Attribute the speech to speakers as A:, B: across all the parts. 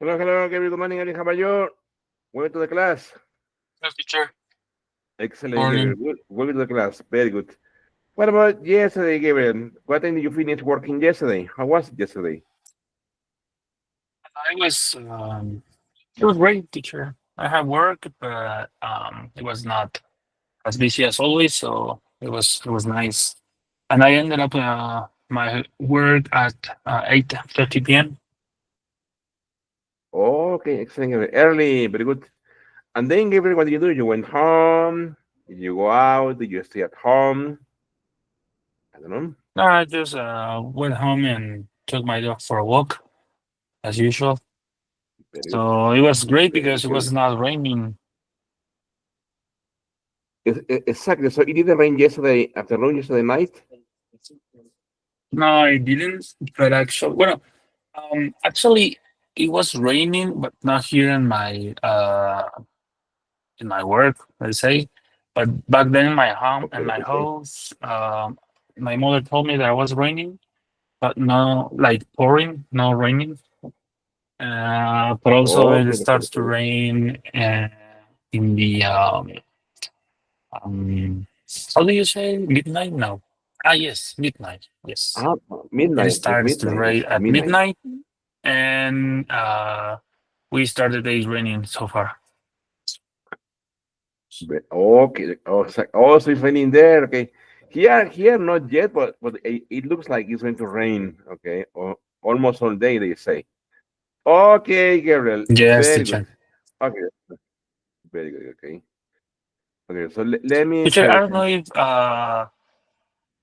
A: Hello, hello, Gabriel. Good morning, Gabriel. How are you? Welcome to the class.
B: Yes, teacher.
A: Excellent, Gabriel.
B: Morning.
A: Welcome to the class. Very good. What about yesterday, Gabriel? What time did you finish working yesterday? How was it yesterday?
B: I was it was great, teacher. I had work, but it was not as busy as always, so it was nice. And I ended up my work at 8:30 p.m.
A: Oh, okay, excellent, Gabriel. Early, very good. And then, Gabriel, what did you do? You went home? Did you go out? Did you stay at home? I don't know.
B: No, I just went home and took my dog for a walk as usual.
A: Very good.
B: So it was great
A: Very good,
B: because it
A: Gabriel.
B: was not raining.
A: Exactly. So it didn't rain yesterday afternoon, yesterday night?
B: No, I didn't. But actually, it was raining, but not here in my work, let's say. But back then in my home
A: Okay,
B: and my
A: okay, okay.
B: house, my mother told me that it was raining, but no, like pouring, no raining. But also it
A: Okay, okay,
B: starts to
A: okay.
B: rain in the um, how do you say midnight? No. Ah, yes, midnight. Yes,
A: Ah,
B: it
A: midnight. Yes,
B: starts to
A: midnight. Yes,
B: rain
A: at
B: at
A: midnight.
B: midnight, and we started the day raining so far.
A: Okay. Oh, so it's raining there. Okay. Here, not yet, but it looks like it's going to rain. Okay. Almost all day, they say. Okay, Gabriel.
B: Yes,
A: Very good.
B: teacher.
A: Okay. Very good. Okay. Okay. So let me
B: Teacher,
A: try
B: I
A: to
B: don't know
A: think.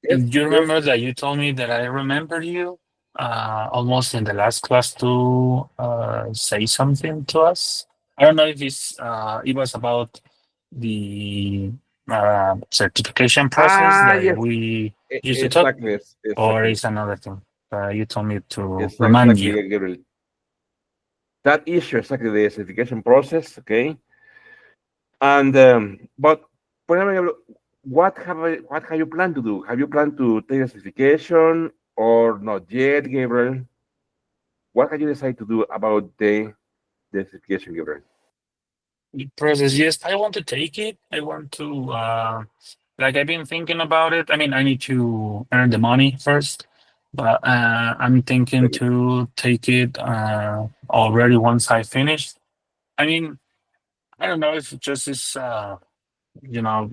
A: Yes.
B: if you
A: Yes.
B: remember that you told me that I remember you almost in the last class to say something to us. I don't know if it was about the certification process
A: Ah,
B: that
A: yes.
B: we used to talk,
A: Exactly. Yes,
B: or
A: exactly.
B: is another thing. You told me to
A: Yes,
B: remind
A: exactly,
B: you.
A: Gabriel. That issue, exactly the certification process. Okay. And but for example, what have you planned to do? Have you planned to take a certification or not yet, Gabriel? What have you decided to do about the certification, Gabriel?
B: The process, yes, I want to take it. I want to like I've been thinking about it. I mean, I need to earn the money first, but I'm thinking
A: Very
B: to take it already once I finish. I mean, I don't know if it just is you know,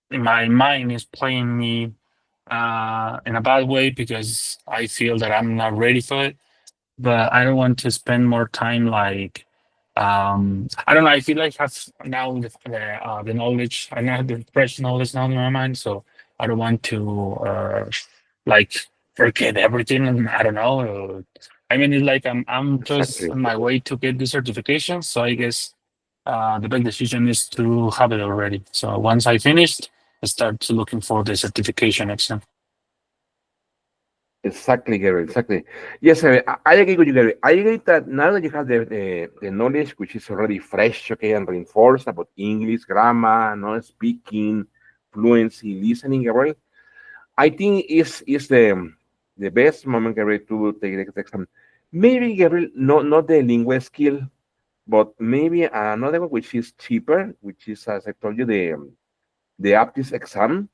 B: in my mind is playing me in a bad way because I feel that I'm not ready for it, but I don't want to spend more time like I don't know. I feel like I have now the knowledge. I now have the fresh knowledge now in my mind, so I don't want to like forget everything. And I don't know. I mean, it's like I'm just
A: exactly.
B: on my way to get the certification. So I guess the big decision is to have it already. So once I finished, I start looking for the certification exam.
A: Exactly, Gary. Exactly. Yes, I agree with you, Gary. I agree that now that you have the knowledge, which is already fresh, okay, and reinforced about English, grammar, no speaking, fluency, listening, Gary, I think is the best moment, Gary, to take the exam. Maybe, Gary, not the Linguaskill, but maybe another one which is cheaper, which is, as I told you, the Aptis exam.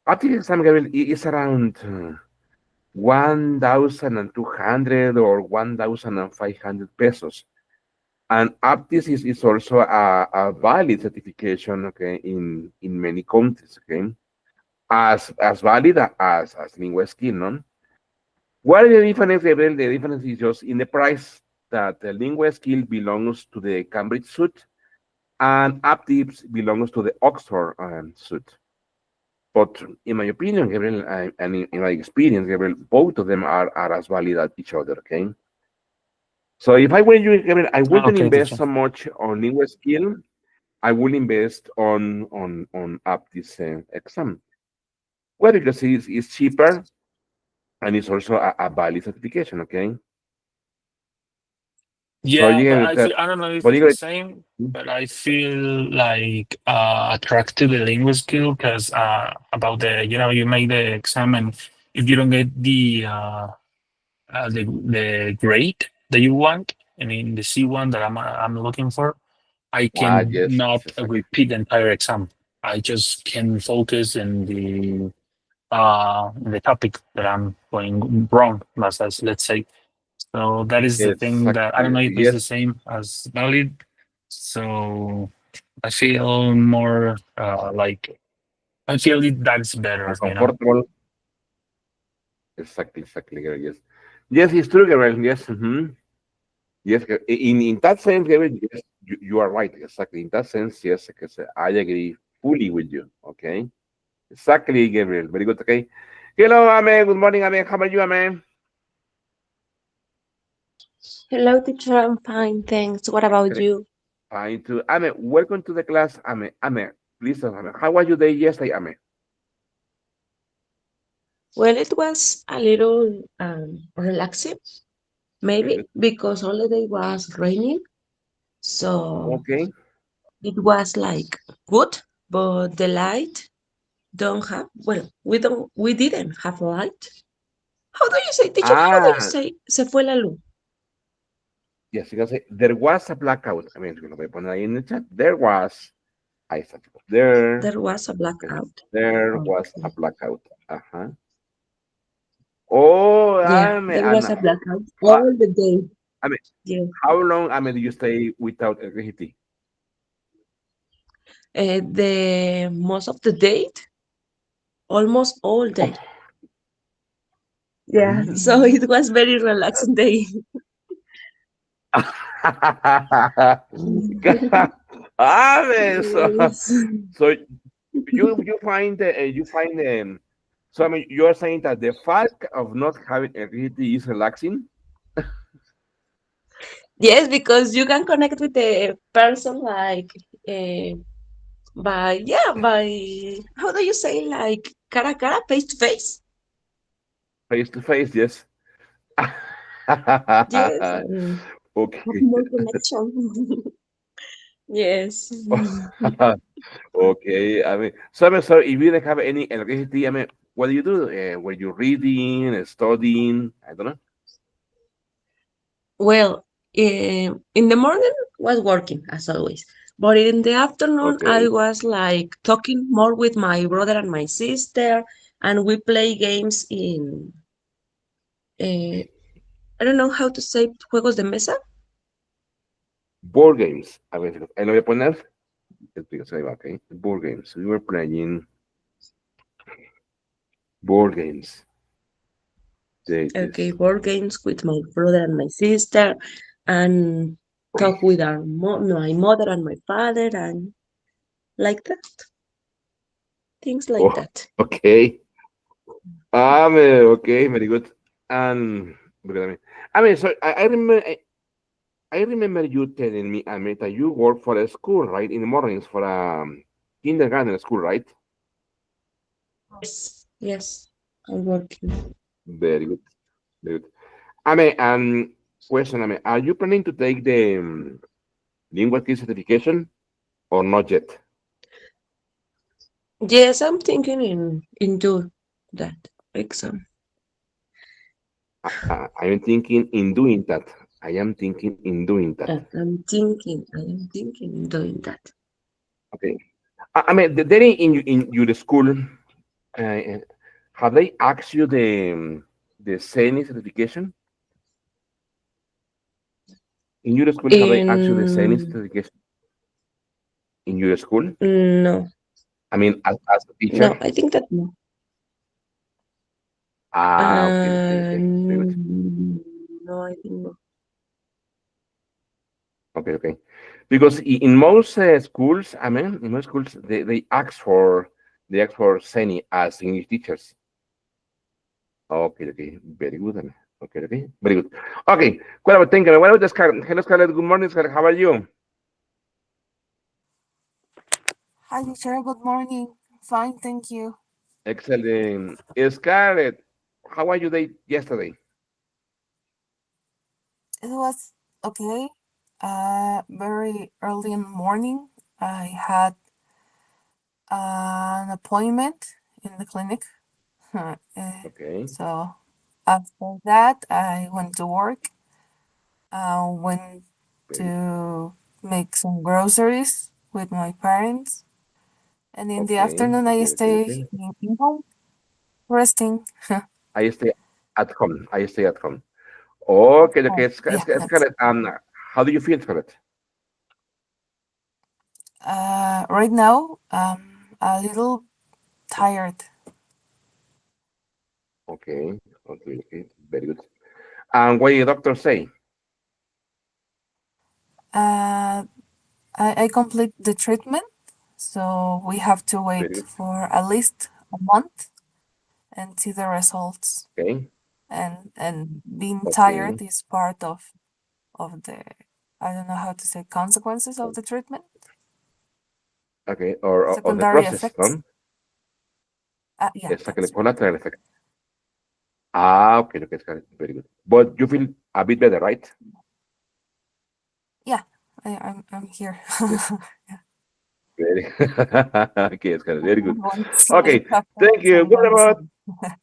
A: Aptis exam, Gary, is around 1,200 or 1,500 pesos. And Aptis is also a valid certification, okay, in many countries, okay, as valid as Linguaskill, no? What is the difference, Gabriel? The difference is just in the price that the Linguaskill belongs to the Cambridge suit and Aptis belongs to the Oxford suit. But in my opinion, Gabriel, and in my experience, Gabriel, both of them are as valid as each other, okay? So if I were you, Gabriel, I wouldn't
B: Okay,
A: invest
B: teacher.
A: so much on lingual skill. I will invest on up this exam. Well, because it's cheaper and it's also a valid certification, okay? So
B: Yeah,
A: you
B: but
A: can
B: I
A: that,
B: feel I don't know if
A: but
B: it's
A: you
B: the
A: can,
B: same, but I feel like attracted to the language skill because about the you make the exam and if you don't get the grade that you want, and in the C1 that I'm looking for, I
A: Ah,
B: can
A: yes,
B: not
A: exactly.
B: repeat the entire exam. I just can focus in the topic that I'm going wrong, as let's say. So that is the thing that I don't
A: Exactly.
B: know if it's the
A: Yes,
B: same as valid. So I feel more like I feel that's better, you know.
A: uncomfortable. Exactly, exactly, Gabriel. Yes. Yes, it's true, Gabriel. Yes. Yes, in that sense, Gabriel, yes, you are right. Exactly. In that sense, yes, because I agree fully with you. Okay. Exactly, Gabriel. Very good. Okay. Hello, Ame. Good morning, Ame. How are you, Ame?
C: Hello, teacher. I'm fine, thanks. What about
A: Great.
C: you?
A: Fine, too. Ame, welcome to the class. Ame, please, Ame. How was your day yesterday, Ame?
C: Well, it was a little relaxing,
A: Very
C: maybe
A: good.
C: because all the day was raining, so
A: Okay.
C: it was like good, but the light don't have. Well, we didn't have light. How do you say, teacher? How do you
A: Ah,
C: say se fue la luz?
A: yes, you can say there was a blackout. I mean, lo voy a poner ahí en el chat. There was, ahí está, chicos.
C: There was a blackout.
A: There was a
C: Okay.
A: blackout. Uh-huh. Oh,
C: Yeah,
A: Ame,
C: there
A: and
C: was a blackout
A: uh,
C: all the day.
A: I mean,
C: Yeah.
A: how long, Ame, do you stay without electricity?
C: The most of the day, almost all day.
A: Oh,
C: Yeah, so
A: really?
C: it was very relaxing day.
A: Ame,
C: Yes.
A: so you find you find so I mean you're saying that the fact of not having electricity is relaxing?
C: Yes, because you can connect with the person like uh, by how do you say like cara a cara, face to face?
A: Face to face, yes.
C: Yes, and have
A: Okay.
C: more connection. Yes.
A: Okay. I mean, so, I mean, so if you didn't have any electricity, I mean, what do you do? Were you reading, studying? I don't know.
C: Well, in the morning was working as always, but in the afternoon I
A: Okay.
C: was like talking more with my brother and my sister, and we play games in I don't know how to say juegos de mesa.
A: Board games. A ver, ahí lo voy a poner. Explicación ahí va, okay. Board games. We were playing board games.
C: Okay,
A: Yes.
C: board games with my brother and my sister, and talk with my mother and my father, and like that, things like
A: Oh,
C: that.
A: okay. Okay, very good. And because, I mean, so I remember you telling me, Ame, that you work for a school, right? In the mornings for a kindergarten school, right?
C: Yes, yes, I'm working.
A: Very good, very good. Ame, question, Ame, are you planning to take the Linguaskill certification or not yet?
C: Yes, I'm thinking in do that exam.
A: I am thinking in doing that. I am thinking in doing that.
C: I am thinking in doing that.
A: Okay. I mean, there in your school, have they asked you the SENI certification? In your school, have they asked you the SENI
C: In
A: certification in your school?
C: no,
A: I mean, as a
C: no,
A: teacher?
C: I think that no.
A: Ah, okay, okay, okay. Very good.
C: No, I think no.
A: Okay, okay. Because in most schools, I mean, in most schools, they ask for SENI as English teachers. Okay, okay. Very good. Okay, okay. Very good. Okay. Thank you. What about Scarlett? Hello, Scarlett. Good morning, Scarlett. How are you?
D: Hi, teacher. Good morning. Fine, thank you.
A: Excellent. Scarlett, how are you day yesterday?
D: It was okay. Very early in the morning, I had an appointment in the clinic.
A: Okay.
D: So after that, I went to work, went
A: Very,
D: to make some groceries with my parents. And in the
A: okay,
D: afternoon, I
A: okay, okay,
D: stay
A: okay.
D: in home resting.
A: I stay at home. I stay at home. Okay, okay.
D: Oh, yeah,
A: It's
D: that's
A: Scarlett. How do you feel, Scarlett?
D: right now. A little tired.
A: Okay, okay, okay. Very good. And what did the doctor say?
D: Uh, I complete the treatment, so we have to
A: Very
D: wait
A: good.
D: for at least a month and see the results.
A: Okay,
D: And being
A: okay,
D: tired is part of the, I don't know how to say, consequences of the treatment,
A: okay. Or the
D: secondary
A: process,
D: effects.
A: no?
D: Yeah,
A: Exactly,
D: that's right.
A: collateral effect. Ah, okay, okay, Scarlett. Very good. But you feel a bit better, right?
D: Yeah, I'm here.
A: Yes. Very okay, Scarlett. Very good.
D: Won't sleep
A: Okay,
D: after
A: thank you.
D: saying
A: What
D: all the
A: about
D: same.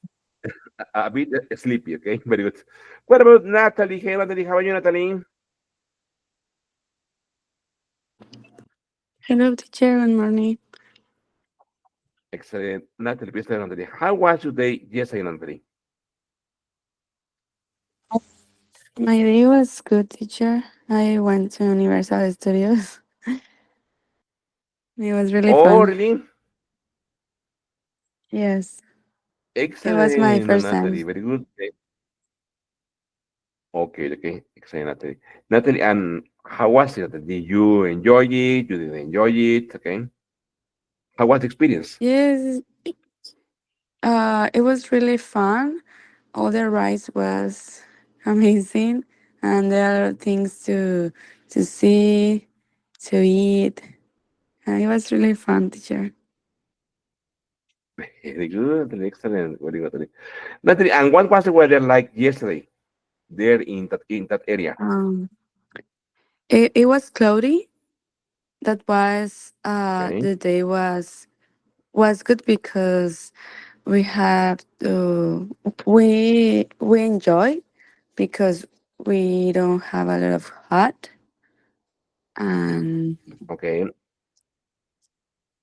A: a bit sleepy? Okay, very good. What about Natalie? Hey, Natalie, how are you, Natalie?
E: Hello, teacher. Good morning.
A: Excellent. Natalie, please tell Natalie. How was your day yesterday, Natalie?
E: My day was good, teacher. I went to Universal Studios. It was really
A: Oh,
E: fun.
A: really?
E: Yes, it was my
A: Excellent,
E: first
A: Natalie.
E: time.
A: Very good. Okay, okay. Excellent, Natalie. Natalie, and how was it? Did you enjoy it? You didn't enjoy it? Okay. How was the experience?
E: Yes, it was really fun. All the rides was amazing, and there are things to see, to eat. It was really fun, teacher.
A: Very good, Natalie. Excellent. Very good, Natalie. Natalie, and what was the weather like yesterday there in that area?
E: It was cloudy. That was
A: Okay.
E: the day was good because we have to we enjoy because we don't have a lot of hot and
A: Okay.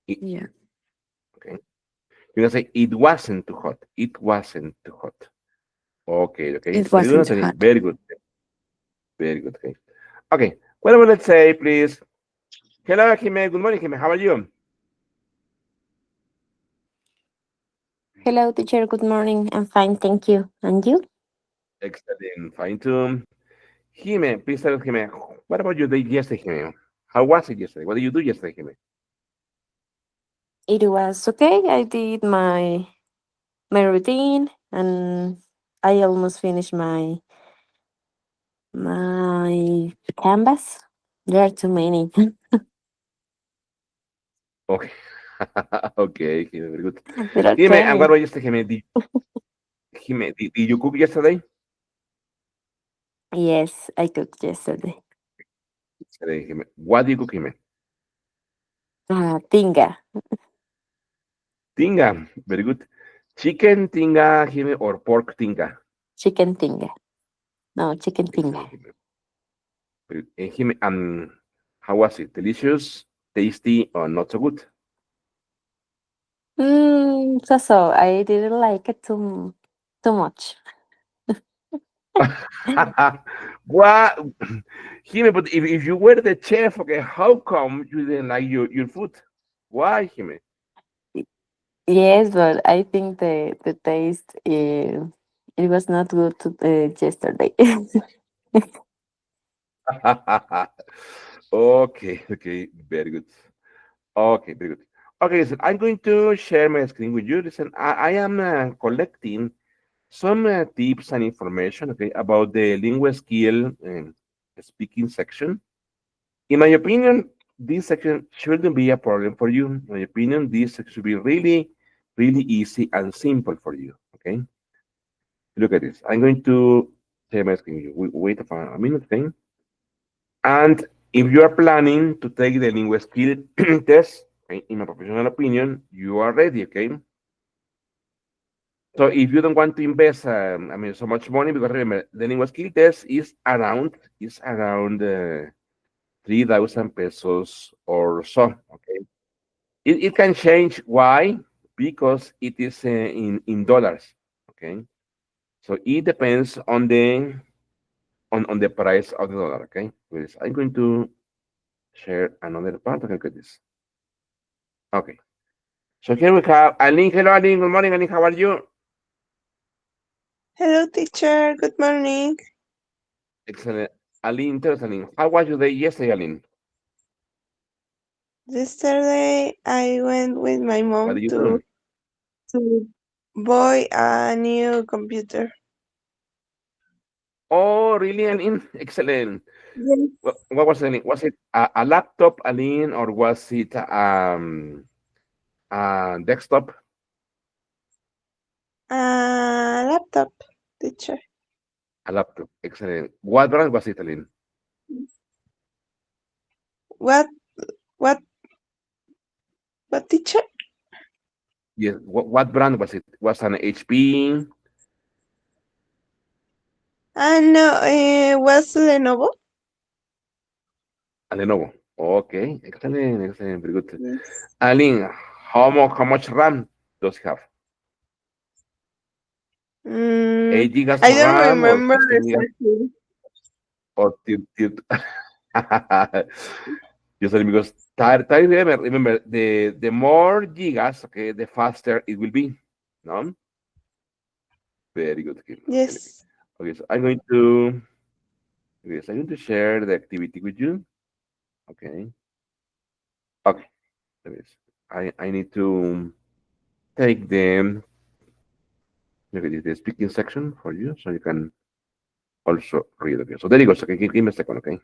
E: yeah,
A: Okay. You can say it wasn't too hot. It wasn't too hot. Okay, okay.
E: it
A: Very good,
E: wasn't too
A: Natalie.
E: hot.
A: Very good. Very good. Okay. Okay. Well, let's say, please. Hello, Jime. Good morning, Jime. How are you?
F: Hello, teacher. Good morning. I'm fine, thank you. And you?
A: Excellent. Fine too. Jime, please tell us, Jime, what about your day yesterday, Jime? How was it yesterday? What did you do yesterday, Jime?
F: It was okay. I did my routine, and I almost finished my canvas. There are too many.
A: Okay. Okay, Jime, very good.
F: There are
A: Jime, and what
F: 20.
A: about yesterday, Jime? Did you cook yesterday?
F: Yes, I cooked yesterday.
A: Yesterday, Jime. What did you cook, Jime?
F: Tinga,
A: Tinga. Very good. Chicken tinga, Jime, or pork tinga?
F: chicken tinga. No, chicken tinga.
A: Excellent, Jime. Very good. And Jime, how was it? Delicious, tasty, or not so good?
F: So I didn't like it too much.
A: What? Jimmy, but if you were the chef, okay, how come you didn't like your food? Why, Jimmy?
F: Yes, but I think the taste it was not good yesterday.
A: Okay, okay, very good. Okay, very good. Okay, listen, I'm going to share my screen with you. Listen, I am collecting some tips and information, okay, about the Linguaskill speaking section. In my opinion, this section shouldn't be a problem for you. In my opinion, this section should be really, really easy and simple for you. Okay, look at this. I'm going to share my screen. Wait for a minute, okay? And if you are planning to take the lingual skill test, okay, in my professional opinion, you are ready. Okay, So if you don't want to invest, so much money, because remember, the Linguaskill test is around 3,000 pesos or so. Okay, it can change. Why? Because it is in dollars. Okay, so it depends on the price of the dollar. Okay, please. I'm going to share another part. Okay, look at this. Okay, so here we have Aline. Hello, Aline. Good morning, Aline. How are you?
G: Hello, teacher. Good morning.
A: Excellent. Aline, tell us, Aline, how was your day yesterday, Aline?
G: Yesterday, I went with my
A: What
G: mom
A: did you
G: to
A: do?
G: to buy a new computer.
A: Oh, really, Aline? Excellent.
G: Yes.
A: What was it, Aline? Was it a laptop, Aline, or was it a desktop?
G: A laptop, teacher.
A: A laptop. Excellent. What brand was it, Aline?
G: What what what teacher?
A: Yes. What brand was it? Was an HP,
G: No, was Lenovo.
A: a Lenovo? Okay. Excellent. Excellent. Very good.
G: Yes.
A: Aline, how much RAM does it have?
G: Mm,
A: 8 gigas
G: I don't
A: RAM or
G: remember
A: 16 gigas
G: exactly.
A: or Yo sorry, because remember the more gigas, okay, the faster it will be. No? Very good. Okay, okay,
G: Yes.
A: okay. So I'm going to share the activity with you. Okay. Okay. Okay, so I need to take the speaking section for you so you can also read. Okay. So there you go. So, okay, give me a second, okay?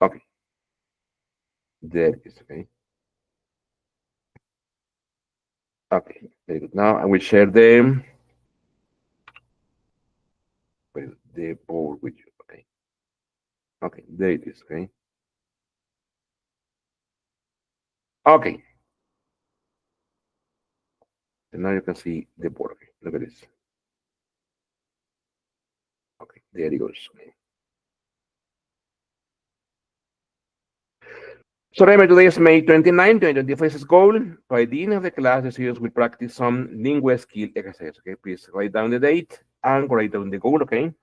A: Okay. There it is, okay. Okay, very good. Now I will share the board with you. Okay. Okay, there it is. Okay. Okay. And now you can see the board. Okay. Look at this. Okay, there it goes. Okay. So remember, today is May 29, 2025 goal. By the end of the class, the students will practice some Linguaskill exercises. Okay, please write down the date and write down the goal. Okay.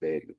A: Very good.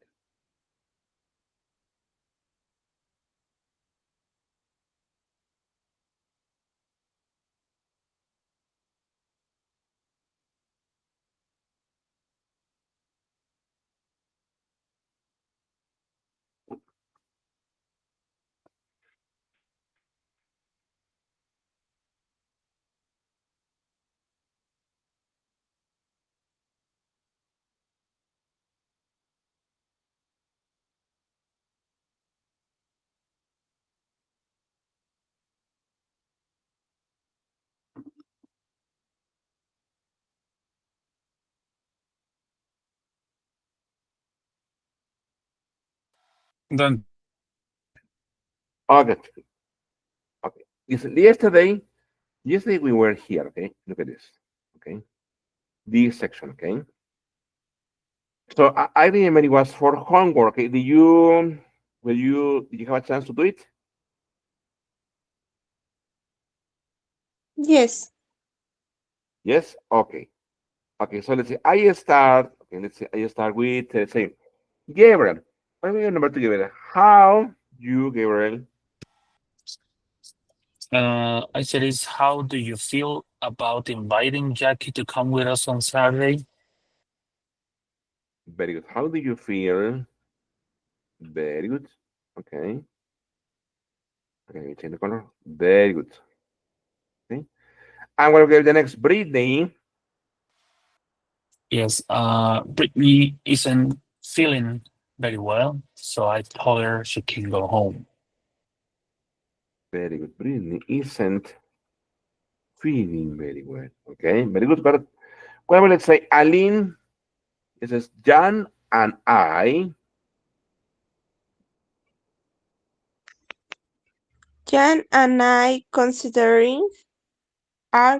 B: Then
A: Okay. Okay. Yesterday we were here. Okay. Look at this. Okay. This section. Okay. So I remember it was for homework. Okay. Did you have a chance to do it?
G: Yes.
A: Yes. Okay. Okay. So let's see. I start. Okay. Let's see. I start with say Gabriel. What is your number two, Gabriel? How you, Gabriel?
B: I said, is how do you feel about inviting Jackie to come with us on Saturday?
A: Very good. How do you feel? Very good. Okay. Okay. Change the color. Very good. Okay. I'm gonna give the next Brittany.
B: Yes, Brittany isn't feeling very well, so I told her she can go home.
A: Very good. Brittany isn't feeling very well. Okay. Very good. But well, let's say Aline. It says Jan and I.
G: Jan and I are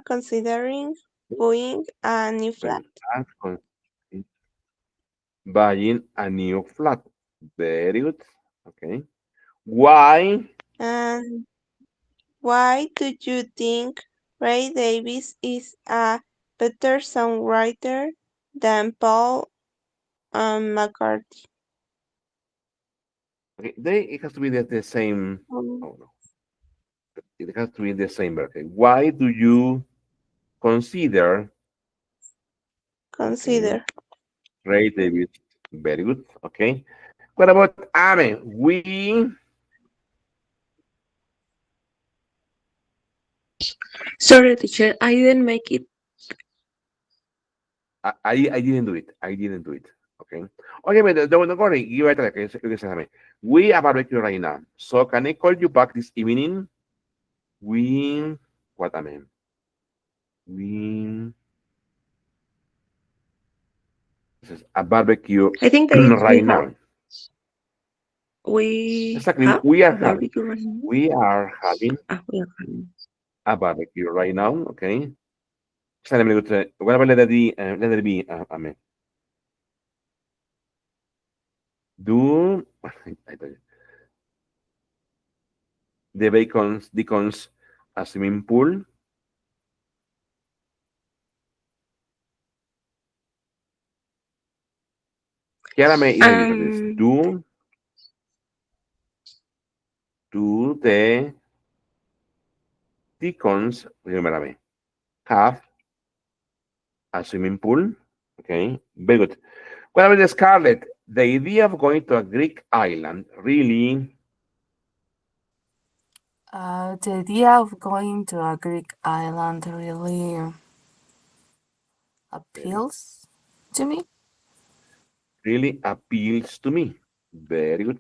G: considering buying a new
A: Very
G: flat.
A: good. Buying a new flat. Very good. Okay. Why?
G: And why do you think Ray Davis is a better songwriter than Paul McCartney?
A: Okay. It has to be the same.
G: Um,
A: Oh no. It has to be the same. Okay. Why do you consider? Okay.
G: Consider.
A: Ray David. Very good. Okay. What about Ame?
C: Sorry, teacher, I didn't make it.
A: I didn't do it. I didn't do it. Okay. Okay, but don't worry. You better okay, Ame. We are barbecue right now. So can I call you back this evening? We what I mean? We this is a barbecue
C: I think that it's
A: right now.
C: we
A: Exactly.
C: have
A: We are
C: a
A: having
C: barbecue right now.
A: we are having
C: We are having.
A: a barbecue right now. Okay. So let me go to what about letter B? I mean, do I tell you, the beacons a swimming pool. Kiara me is like this. Do the deacons remember me have a swimming pool? Okay, very good. What about the Scarlet? The idea of going to a Greek island really
D: The idea of going to a Greek island really appeals to me.
A: really appeals to me. Very good.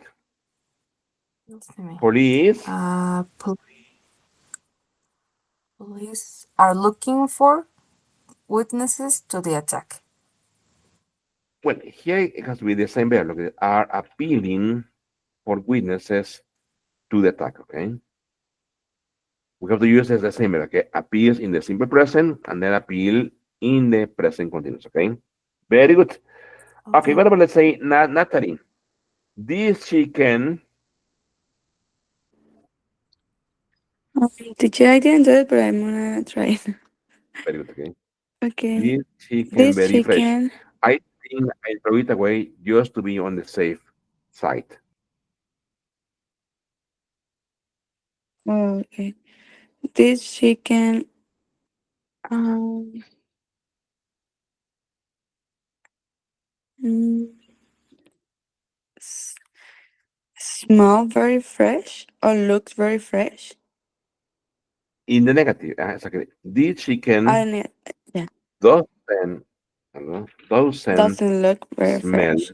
D: Appeals to me.
A: Police,
D: Police are looking for witnesses to the attack.
A: well, here it has to be the same verb. Look, are appealing for witnesses to the attack. Okay, we have to use as the same verb. Okay, appeals in the simple present and then appeal in the present continuous. Okay, very good. Okay, what about let's say Natalie? This chicken.
E: Teacher, I didn't do it, but I'm gonna try it.
A: Very good. Okay,
E: Okay.
A: this chicken
E: This
A: very fresh.
E: chicken.
A: I think I throw it away just to be on the safe side.
E: Oh, okay. This chicken. Um. mm, s- Smell very fresh or looks very fresh.
A: In the negative, exactly. This
E: I
A: chicken
E: need. Yeah.
A: doesn't, doesn't
E: Doesn't look very
A: smell.
E: fresh.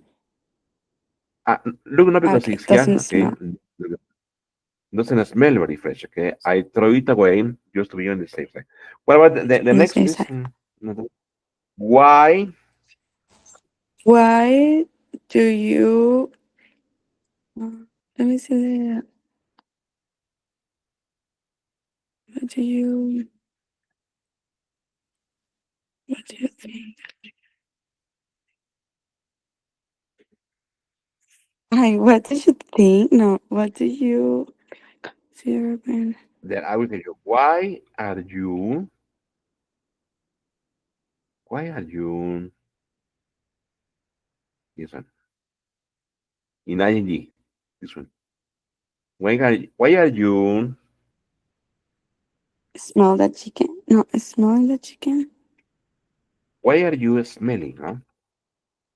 A: Look, no, because
E: Okay.
A: it's here,
E: Doesn't
A: okay?
E: smell.
A: Doesn't smell very fresh, okay? I throw it away just to be on the safe side. What about the
E: On the
A: next,
E: same
A: please?
E: side.
A: Why?
E: Why do you? Let me see the. What do you? What do you think? Hi, what do you think? No, what do you consider when
A: Then I will tell you, why are you, this one, in ing, this one. Why are you,
E: smell that chicken? No, smelling the chicken?
A: why are you smelling, huh?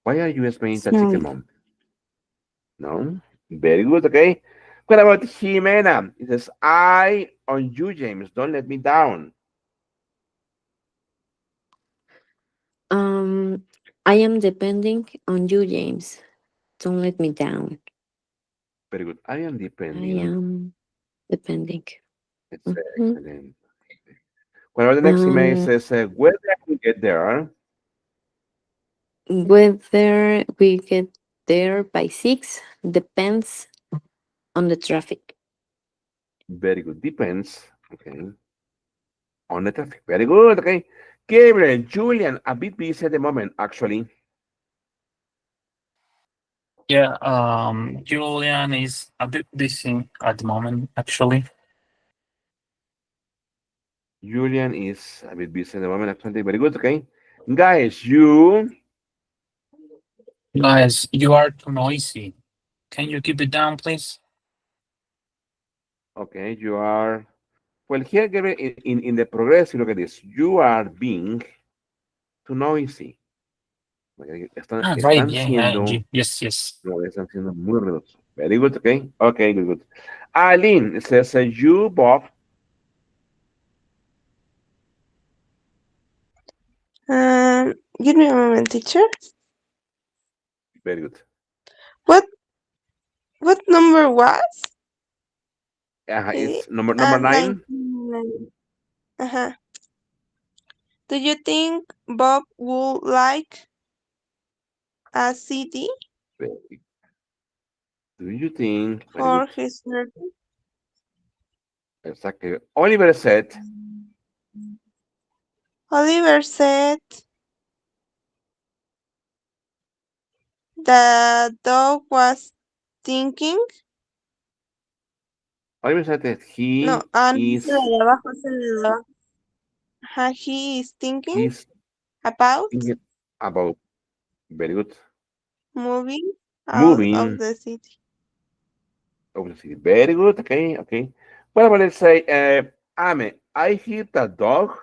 A: Why are you smelling that chicken,
E: Smelling.
A: mom? No? Very good, okay? What about Jimena? It says, I on you, James. Don't let me down.
F: I am depending on you, James. Don't let me down.
A: Very good. I am
F: I
A: depending.
F: am depending.
A: It's
F: Mhm.
A: excellent. What about the next email? It
F: Um,
A: says, where did we get there?
F: Whether we get there by 6 depends on the traffic.
A: Very good. Depends. Okay. On the traffic. Very good. Okay. Gabriel, Julian, a bit busy at the moment, actually.
B: Yeah, Julian is a bit busy at the moment, actually.
A: Julian is a bit busy at the moment, actually. Very good, okay. Guys, you,
B: Guys, you are too noisy. Can you keep it down, please?
A: okay, you are, well, here, Gabriel, in the progressive, look at this. You are being too noisy. Están,
B: Ah, right.
A: están
B: Yeah, yeah.
A: siendo,
B: Yes, yes.
A: no, están siendo muy ruidosos. Very good, okay. Okay, good, good. Aline says, you, Bob.
G: Give me a moment, teacher.
A: Very good.
G: What what number was it?
A: It's number 9.
G: 19. Uh-huh. Do you think Bob would like a CD
A: Do you think, very
G: for
A: good,
G: his birthday?
A: exactly. Oliver said,
G: Oliver said the dog was thinking.
A: Oliver said that
G: No,
A: he
G: no es el
A: is,
G: de abajo, es el de abajo. Ajá, he is thinking
A: he's
G: about
A: thinking about, very good,
G: moving out of
A: moving
G: the city.
A: over the city. Very good, okay, okay. What about, let's say, Ame, I hear the dog.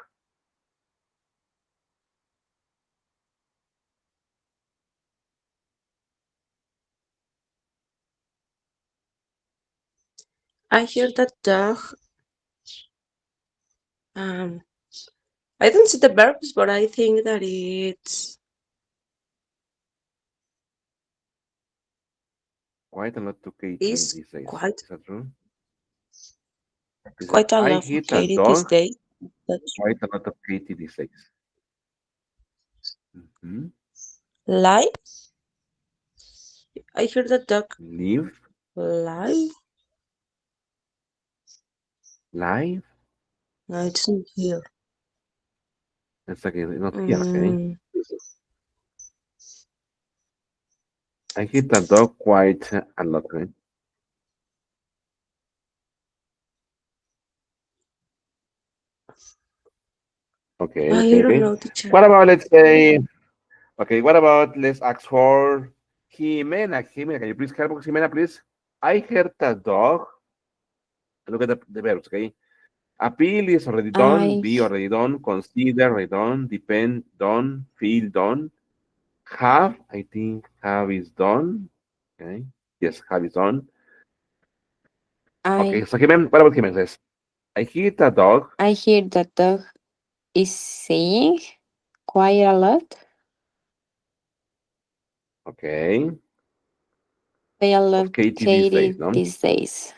C: I hear that dog. Um, I don't see the verbs, but I think that
A: Quite a lot to Katie
C: it's
A: these days.
C: quite
A: Is that true? Is it,
C: quite a
A: I
C: lot
A: hear
C: for
A: the
C: Katie these
A: dog.
C: days. That's
A: Quite a lot of Katie these days. Mhm.
C: live. I hear the dog
A: Live,
C: live.
A: live.
C: No, it's not here.
A: It's okay, not here, okay.
C: Mm,
A: I hear the dog quite a lot, okay. Okay,
C: I
A: okay,
C: don't
A: okay.
C: know, teacher.
A: What about, let's say, okay, what about, let's ask for Jimena. Jimena, can you please help us, Jimena, please? I heard the dog. Look at the verbs, okay? Appeal is already done,
F: I
A: be already done, consider already done, depend done, feel done. Have, I think have is done. Okay. Yes, have is done. Okay,
F: I
A: so Jimena, what about Jimena says? I hear the dog.
F: I hear that dog is saying quite a lot.
A: Okay.
F: Say a lot
A: Of Katie these days,
F: Katie
A: no?
F: these days.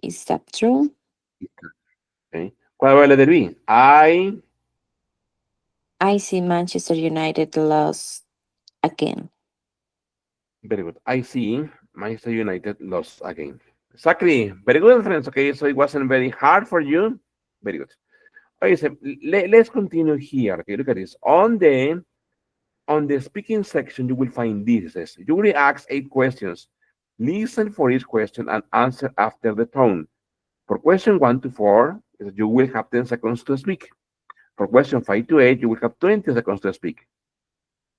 F: Is that true?
A: Okay. What about letter B?
F: I see Manchester United lost again.
A: Very good. I see Manchester United lost again. Exactly. Very good, friends. Okay, so it wasn't very hard for you. Very good. Okay, so let's continue here. Okay, look at this. On the speaking section, you will find this. It says, you will be asked 8 questions. Listen for each question and answer after the tone. For question 1 to 4, you will have 10 seconds to speak. For question 5 to 8, you will have 20 seconds to speak.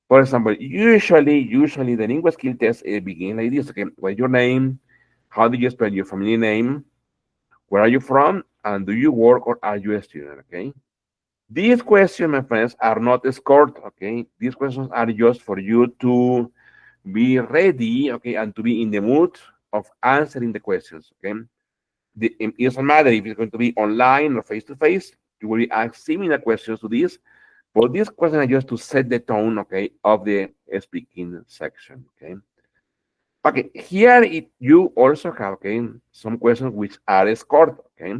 A: For example, usually the Linguaskill test begin like this. Okay, what's your name? How do you spell your family name? Where are you from? And do you work or are you a student? Okay. These questions, my friends, are not scored. Okay. These questions are just for you to be ready. Okay, and to be in the mood of answering the questions. Okay. It doesn't matter if it's going to be online or face to face. You will be asked similar questions to this. But this question is just to set the tone, okay, of the speaking section, okay. Okay, here you also have, okay, some questions which are scored, okay.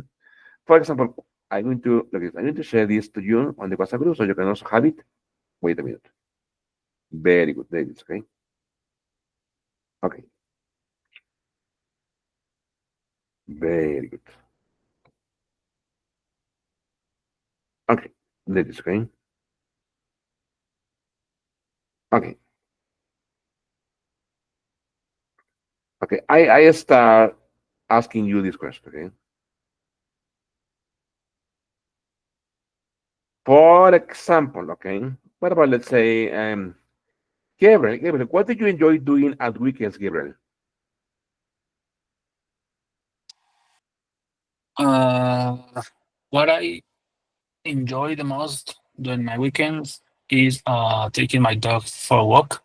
A: For example, I'm going to share this to you on the WhatsApp group so you can also have it. Wait a minute. Very good, David, okay. Okay, very good. Okay, the screen. Okay. Okay. I start asking you this question. Okay. For example, okay. What about, let's say, Gabriel, what do you enjoy doing at weekends, Gabriel?
B: Uh, what I enjoy the most during my weekends is taking my dog for a walk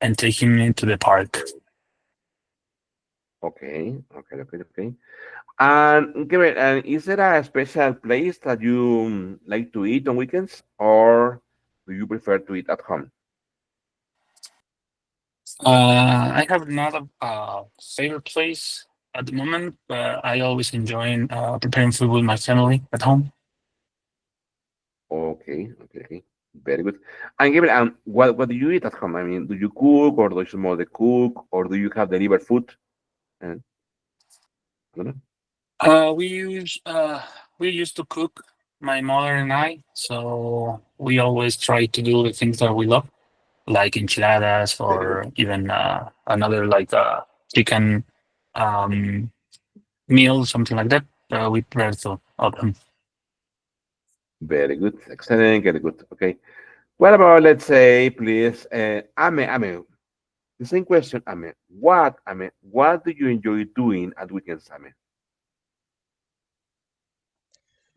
B: and taking me to the park.
A: Okay, okay, okay, okay. And Gabriel, and is there a special place that you like to eat on weekends, or do you prefer to eat at home?
B: I have not a favorite place at the moment, but I always enjoy preparing food with my family at home.
A: Okay, okay, okay. Very good. And Gabriel, what do you eat at home? I mean, do you cook, or do you mother cook, or do you have delivered food? And I don't know.
B: We used to cook, my mother and I, so we always try to do the things that we love, like enchiladas
A: Very good.
B: or even another like chicken um, meal, something like that. We prepare two of them.
A: Very good. Excellent. Very good. Okay. What about, let's say, please, Ame, the same question, Ame, what do you enjoy doing at weekends, Ame?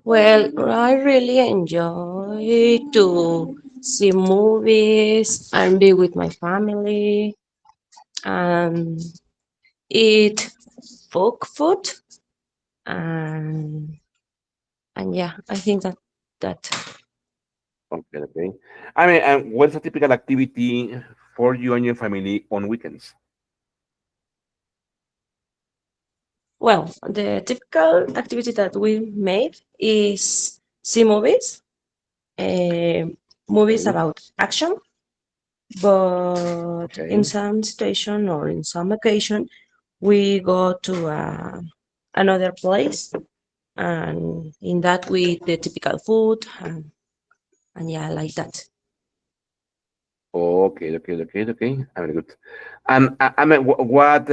C: Well, I really enjoy to see movies and be with my family and eat folk food and yeah, I think that
A: Okay, okay. I mean, and what's a typical activity for you and your family on weekends?
C: well, the typical activity that we made is see movies, uh, movies
A: Okay,
C: about action, but in
A: okay.
C: some situation or in some occasion, we go to another place, and in that we eat the typical food, and yeah, like that.
A: Okay, okay, okay, okay. Very good. And I mean, what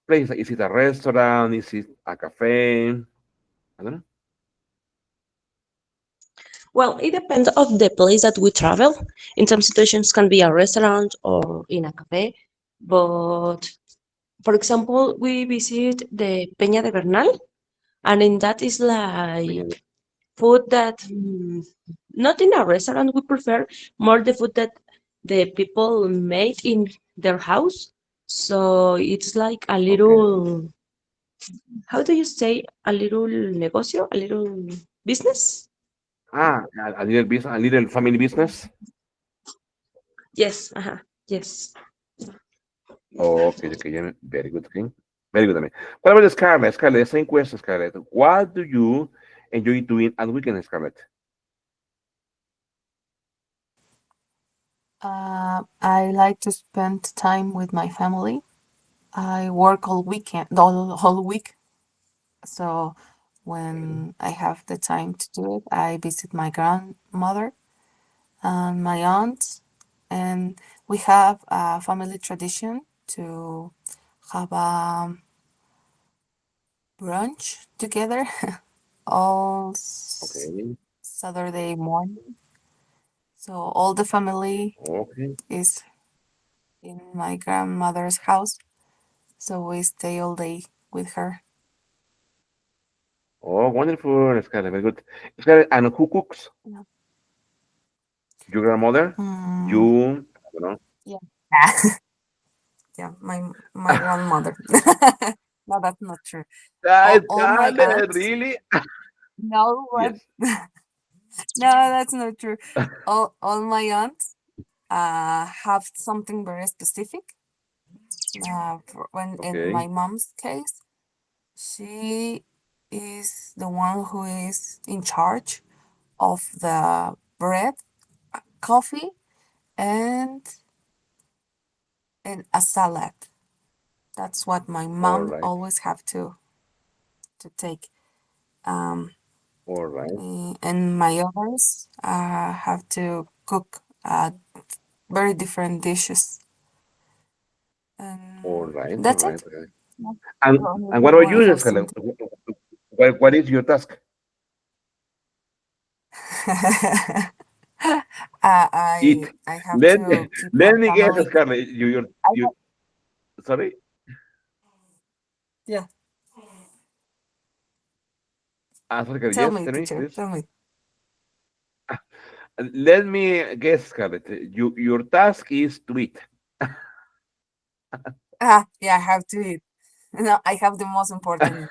A: place? Is it a restaurant? Is it a cafe? I don't know.
C: Well, it depends of the place that we travel. In some situations, can be a restaurant or in a cafe, but for example, we visit the Peña de Bernal, and in that is like food that not in a restaurant we prefer, more the food that the people made in their house. So it's like a
A: Okay.
C: little, how do you say, a little negocio, a little business?
A: A little business, a little family business.
C: Yes, yes.
A: Okay, okay, yeah, very good thing. Very good. I mean, what about Scarlett? Scarlett, the same question, Scarlett. What do you enjoy doing at weekends, Scarlett?
D: I like to spend time with my family. I work all weekend, the whole week. So
A: Okay.
D: when I have the time to do it, I visit my grandmother and my aunt, and we have a family tradition to have a brunch together all
A: Okay.
D: Saturday morning. So all the family
A: Okay.
D: is in my grandmother's house. So we stay all day with her.
A: Oh, wonderful, Scarlett. Very good. Scarlett, and who cooks?
D: Yeah.
A: Your grandmother?
D: Mm,
A: You? I don't know.
D: yeah. Yeah, my grandmother. No, that's not true. All my
A: Scarlett,
D: aunts.
A: really?
D: No, what?
A: Yes.
D: No, that's not true. All my aunts have something very specific. When in
A: Okay.
D: my mom's case, she is the one who is in charge of the bread, coffee, and a salad. That's what my
A: All
D: mom
A: right.
D: always have to take. Um,
A: All right.
D: And my others have to cook very different dishes.
A: All
D: And
A: right. All
D: that's
A: right.
D: it.
A: Okay.
D: Not
A: And what about
D: when I
A: you,
D: have
A: Scarlett?
D: something.
A: What is your task? Eat.
D: I have
A: Let
D: to keep my
A: let me guess,
D: family.
A: Scarlett.
D: I
A: You
D: have,
A: sorry.
D: yeah,
A: Sorry,
D: tell
A: yes,
D: me,
A: tell me,
D: teacher,
A: please.
D: tell me.
A: Let me guess, Scarlett. Your task is to eat.
D: Yeah, I have to eat. No, I have the most important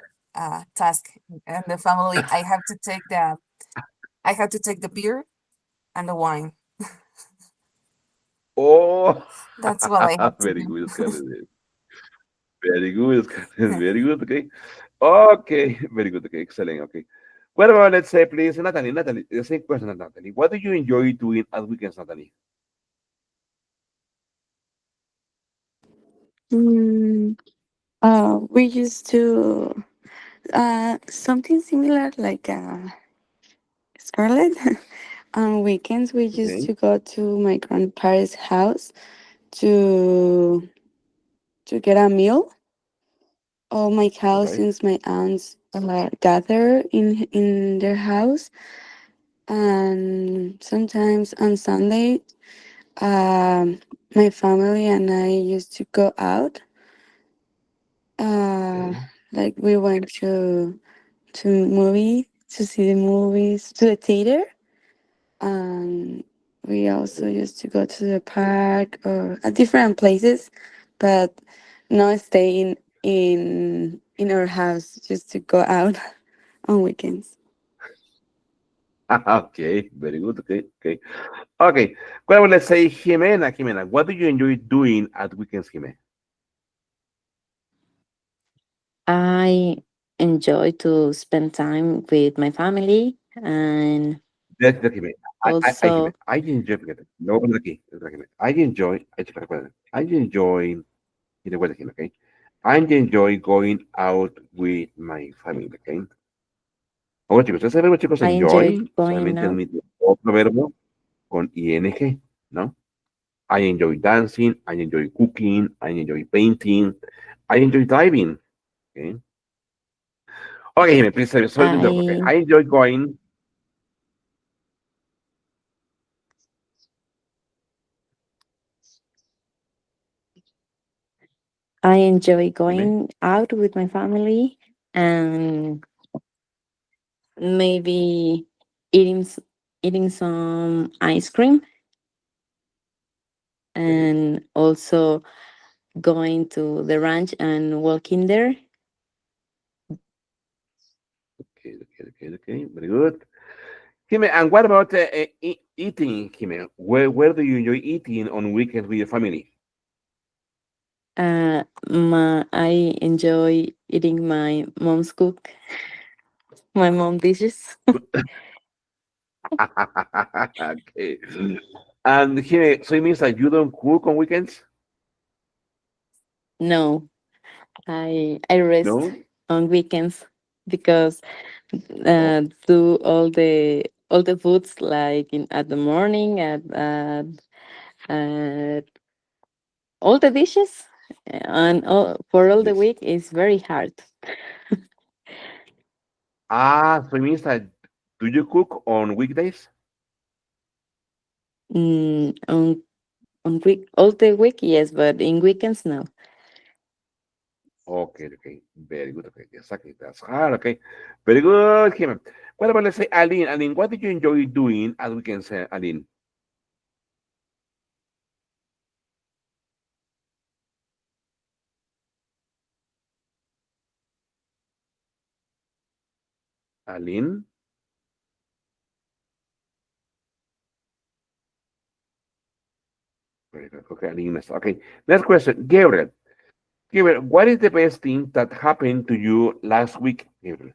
D: task in the family. I have to take the beer and the wine.
A: Oh,
D: That's what I have to
A: very
D: do.
A: good, Scarlett. Very good, Scarlett. Very good. Okay. Okay. Very good. Okay. Excellent. Okay. What about, let's say, please, Natalie? Natalie, the same question, Natalie. What do you enjoy doing at weekends, Natalie?
E: Mm, we used to something similar like Scarlet. On weekends, we used
A: Okay.
E: to go to my grandparents' house to get a meal. All my
A: All right.
E: cousins, my aunts gather in their house, and sometimes on Sunday, um, my family and I used to go out. Uh,
A: Okay.
E: like we went to see the movies to the theater, and we also used to go to the park or at different places, but not staying in our house, just to go out on weekends.
A: Okay. Very good. Okay. Okay. Okay. Well, let's say Jimena. Jimena, what do you enjoy doing at weekends, Jimena?
F: I enjoy to spend time with my family and
A: That's Jimena.
F: also
A: I enjoy, fíjate, no, no, aquí, Jimena. I enjoy, in the way, okay? I enjoy going out with my family, okay? Ahora, chicos, ese verbo, chicos,
F: I enjoy
A: enjoy,
F: going
A: solamente
F: out.
A: admite otro verbo con ing, ¿no? I enjoy dancing, I enjoy cooking, I enjoy painting, I enjoy driving, okay? Okay, Jimena, please, sorry to interrupt, okay?
F: I
A: I enjoy going,
F: I enjoy
A: Jimena,
F: going out with my family and maybe eating eating some ice cream
A: okay,
F: and also going to the ranch and walking there.
A: okay, very good. Jimmy, and what about eating, Jimmy? Where do you enjoy eating on weekends with your family?
F: I enjoy eating my mom's cook, my mom dishes.
A: Okay. And Jimmy, so it means that you don't cook on weekends?
F: No, I rest
A: No?
F: on weekends because
A: Oh,
F: do all the foods like in at the morning at all the dishes and for all the
A: yes.
F: week is very hard.
A: So it means that do you cook on weekdays?
F: On week all the week, yes, but in weekends, no.
A: Okay. Very good. Okay, exactly. That's hard. Okay. Very good, Jimmy. What about, let's say, Aline? Aline, what did you enjoy doing at weekends, Aline? Aline? Very good. Okay, Aline. Okay. Next question. Gabriel. Gabriel, what is the best thing that happened to you last week, Gabriel?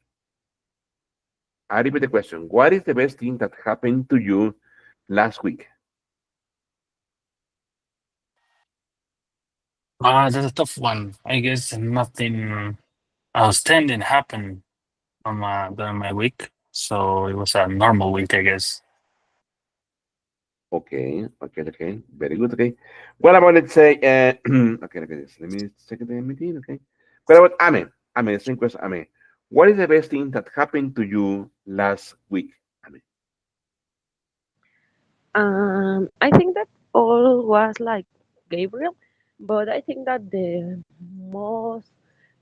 A: I repeat the question. What is the best thing that happened to you last week?
B: That's a tough one. I guess nothing outstanding happened on my during my week. So it was a normal week, I guess.
A: Okay, okay, okay. Very good. Okay. What about, let's say, okay, okay, let me check the meeting. Okay. What about Ame? Ame, same question, Ame. What is the best thing that happened to you last week? Ame.
C: I think that all was like Gabriel, but I think that the most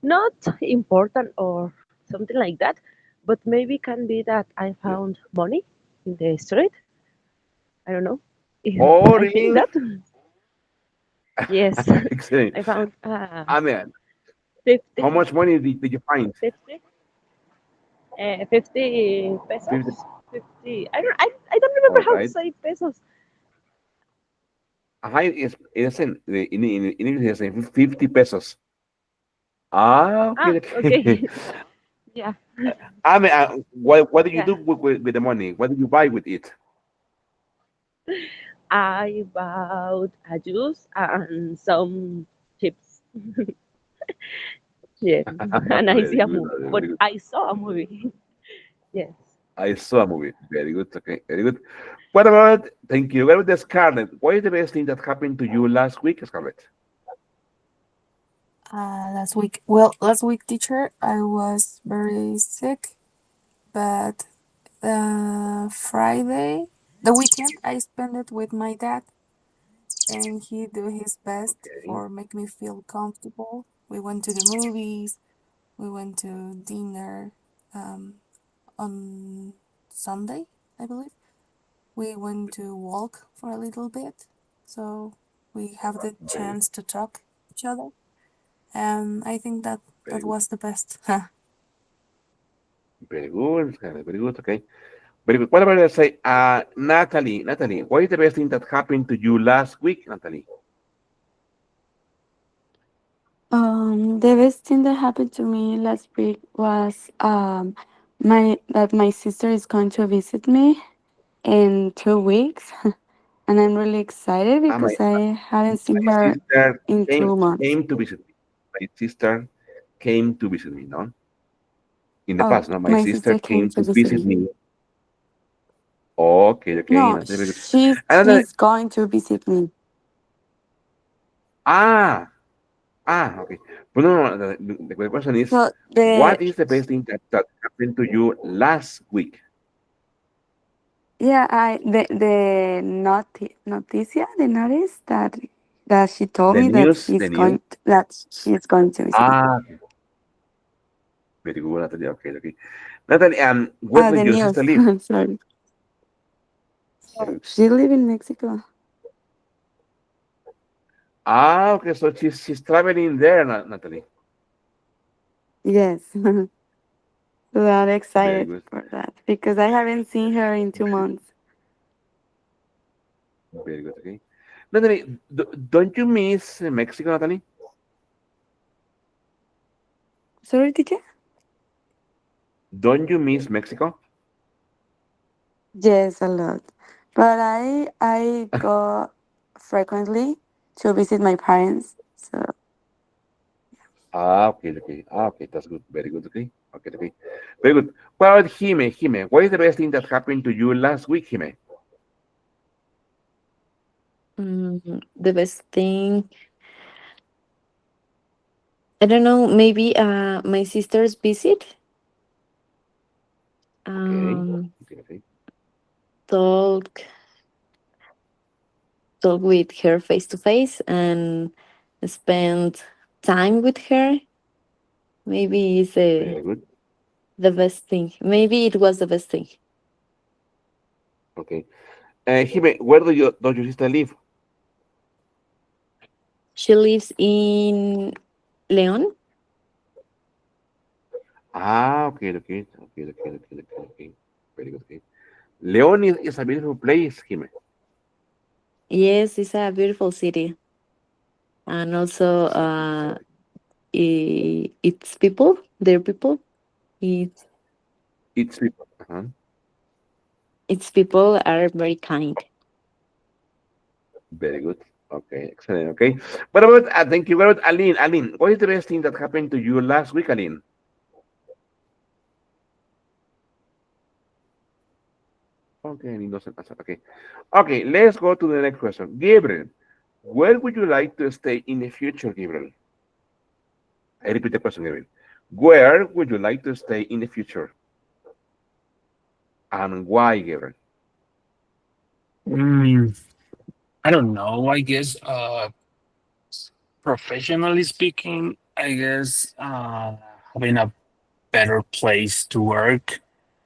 C: not important or something like that, but maybe can be that I
A: Yeah.
C: found money in the street. I don't know.
A: Oh,
C: I think
A: really?
C: that yes,
A: Excellent.
C: I found
A: Ame,
C: 50,
A: how much money did you find?
C: 50, 50 pesos.
A: 50.
C: 50. I don't remember
A: All
C: how to
A: right.
C: say pesos.
A: Es in English, it's 50 pesos. Ah,
C: Ah,
A: okay, okay.
C: okay. Yeah,
A: Ame, what do you
C: yeah.
A: do with the money? What do you buy with it?
C: I bought a juice and some chips. Yes, and I see
A: Very
C: a
A: good,
C: movie. But
A: very good.
C: I saw a movie. Yes.
A: I saw a movie. Very good. Okay, very good. What about, thank you. What about the Scarlett? What is the best thing that happened to you last week, Scarlett?
D: Last week, well, last week, teacher, I was very sick, but Friday, the weekend, I spent it with my dad, and he do his best
A: Okay,
D: for make me feel comfortable. We went to the movies, we went to dinner on Sunday, I believe. We went to walk for a little bit, so we have the
A: very,
D: chance to talk each other, and I think that
A: very
D: that
A: good.
D: was the best.
A: Very good, Scarlett. Very good. Okay, very good. What about, let's say, Natalie? Natalie, what is the best thing that happened to you last week, Natalie?
E: The best thing that happened to me last week was my sister is going to visit me in 2 weeks, and I'm really excited
A: Ah,
E: because I haven't seen
A: my
E: her
A: sister
E: in
A: came
E: 2 months.
A: came to visit me. My sister came to visit me, no? In the
E: Oh,
A: past, no? My
E: my
A: sister
E: sister came
A: came
E: to
A: to
E: visit
A: visit
E: me.
A: me. Okay, okay,
E: No,
A: Natalie, very good. Another,
E: she's going to visit me.
A: ah, okay. But no, the question is,
E: So the
A: what is the best thing that happened to you last week?
E: yeah, I the noticia, the notice that she told
A: The
E: me that
A: news, the news.
E: she's going to visit me.
A: Ah, very good, Natalie. Okay, okay. Natalie, where
E: The
A: does your
E: news.
A: sister live?
E: Sorry. So she live in Mexico.
A: Ah, okay. So she's traveling there, Natalie.
E: Yes. So I'm
A: Very
E: excited
A: good.
E: for that because I haven't seen her in 2 months.
A: Very good. Okay. Natalie, don't you miss Mexico, Natalie?
E: Sorry, teacher?
A: Don't you miss Mexico?
E: Yes, a lot. But I go frequently to visit my parents. So
A: Ah, okay, okay. Ah, okay. That's good. Very good. Okay. Okay, okay. Very good. What about Jime? Jime, what is the best thing that happened to you last week, Jime?
F: The best thing, I don't know, maybe my sister's visit.
A: Okay.
F: Um,
A: Okay, okay.
F: talk talk with her face to face and spend time with her. Maybe it's
A: Very good.
F: the best thing. Maybe it was the best thing.
A: Okay. Jime, where does your sister live?
F: She lives in Leon.
A: Ah, okay, okay. Okay, okay, okay, okay, okay. Very good. Okay. León is a beautiful place, Jime.
F: Yes, it's a beautiful city, and also
A: Excellent.
F: its people, their people, its
A: It's people. Uh-huh.
F: its people are very kind.
A: Very good. Okay, excellent. Okay. What about, thank you. What about Aline? Aline, what is the best thing that happened to you last week, Aline? Okay, and it doesn't answer. Okay. Okay, let's go to the next question. Gabriel, where would you like to stay in the future, Gabriel? I repeat the question, Gabriel. Where would you like to stay in the future? And why, Gabriel?
B: Mm, I don't know. I guess professionally speaking, I guess having a better place to work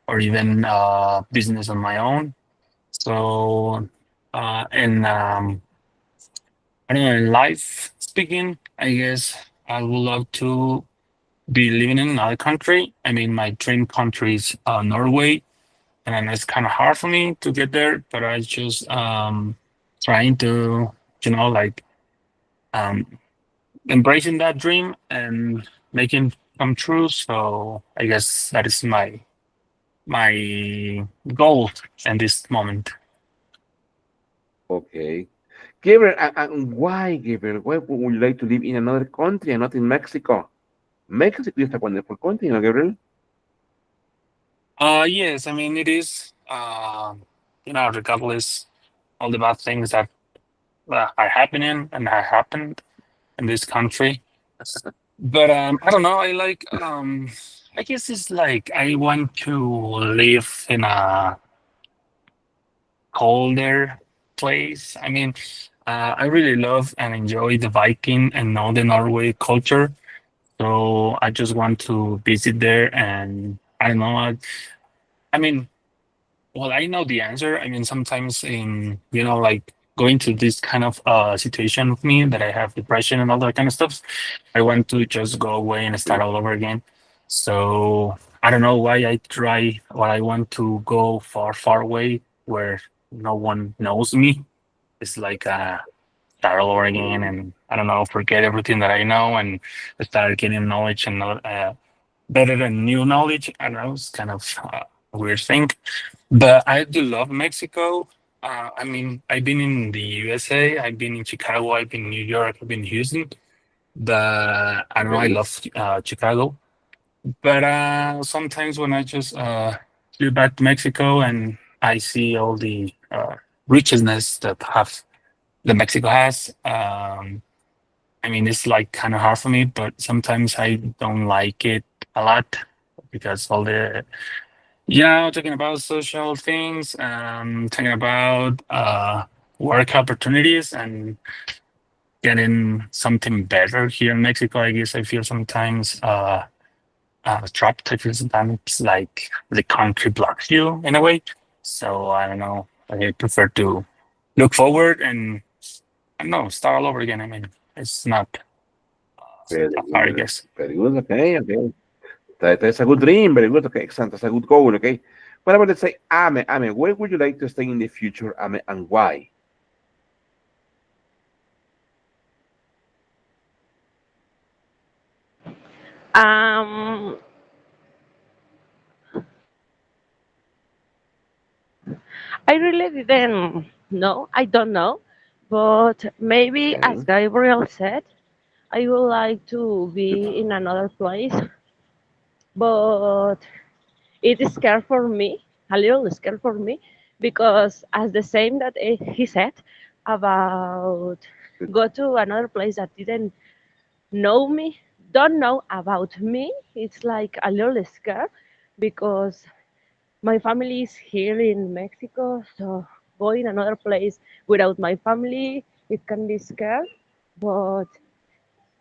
B: or even business on my own. So, and I don't know, in life speaking, I guess I would love to be living in another country. I mean, my dream country is Norway, and then it's kind of hard for me to get there, but I just trying to, like um, embracing that dream and making come true. So I guess that is my goal in this moment.
A: Okay. Gabriel, and why, Gabriel? Why would you like to live in another country and not in Mexico? Mexico is a wonderful country, no, Gabriel?
B: Yes, I mean it is. Regardless all the bad things that are happening and have happened in this country. But I don't know. I like. I guess it's like I want to live in a colder place. I mean, I really love and enjoy the Viking and know the Norway culture. So I just want to visit there, and I don't know. I mean, well, I know the answer. I mean, sometimes in like going to this kind of situation with me that I have depression and all that kind of stuff, I want to just go away and start all over again. So I don't know why I try or I want to go far, far away where no one knows me. It's like start all over again, and I don't know, forget everything that I know and start getting knowledge and better than new knowledge. I don't know. It's kind of a weird thing, but I do love Mexico. I mean, I've been in the USA, I've been in Chicago, I've been in New York, I've been in Houston. But I don't know, I
A: Okay.
B: love Chicago. But sometimes when I just flew back to Mexico and I see all the richness that Mexico has, I mean, it's like kind of hard for me, but sometimes I don't like it a lot because all the talking about social things, talking about work opportunities and getting something better here in Mexico. I guess I feel sometimes trapped. I feel sometimes like the country blocks you in a way. So I don't know. I prefer to look forward and I don't know, start all over again. I mean, it's not
A: Very
B: that hard, I
A: good.
B: guess.
A: Very good. Okay. Okay. That's a good dream. Very good. Okay. Excellent. That's a good goal. Okay. What about, let's say, Ame? Ame, where would you like to stay in the future, Ame, and why?
C: Um, I really didn't know. I don't know. But maybe,
A: Okay.
C: as Gabriel said, I would like to be in another place. But it is scared for me, a little scared for me, because as the same that he said about go to another place that didn't know me, don't know about me, it's like a little scared because my family is here in Mexico, so going another place without my family, it can be scary, but